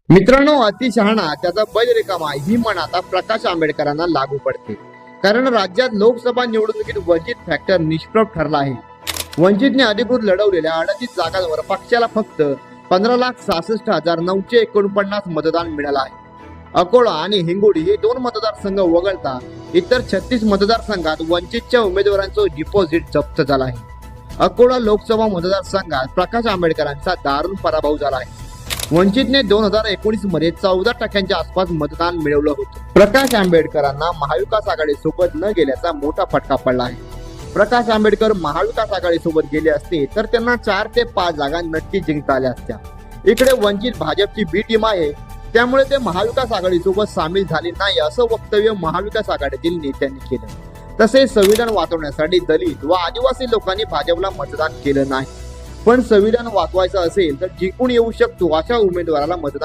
मित्रांनो, अतिशहाणा त्याचा बैल रिकामा ही म्हण आता प्रकाश आंबेडकरांना लागू पडते. कारण राज्यात लोकसभा निवडणुकीत वंचित फॅक्टर निष्प्रभ ठरला आहे. वंचितने अधिकृत लढवलेल्या 38 जागांवर पक्षाला फक्त 15,66,949 मतदान मिळालं आहे. अकोला आणि हिंगोली हे दोन मतदारसंघ वगळता इतर 36 मतदारसंघात वंचितच्या उमेदवारांचं डिपॉझिट जप्त झालं आहे. अकोला लोकसभा मतदारसंघात प्रकाश आंबेडकरांचा दारुण पराभव झाला आहे. वंचितने 2019 मध्ये 14% आसपास मतदान मिळवलं होतं. प्रकाश आंबेडकरांना महाविकास आघाडी सोबत न गेल्याचा मोठा फटका पडला आहे. प्रकाश आंबेडकर महाविकास आघाडी सोबत गेले असते तर त्यांना 4 ते 5 जागा नक्की जिंकता आल्या असत्या. इकडे वंचित भाजपची बी टीम आहे, त्यामुळे ते महाविकास आघाडी सोबत सामील झाले नाही असं वक्तव्य महाविकास आघाडीतील नेत्यांनी केलं. तसेच संविधान वाचवण्यासाठी दलित व आदिवासी लोकांनी भाजपला मतदान केलं नाही. पण संविधान वाचवायचं असेल तर जिंकून येऊ शकतो अशा उमेदवाराला मतदान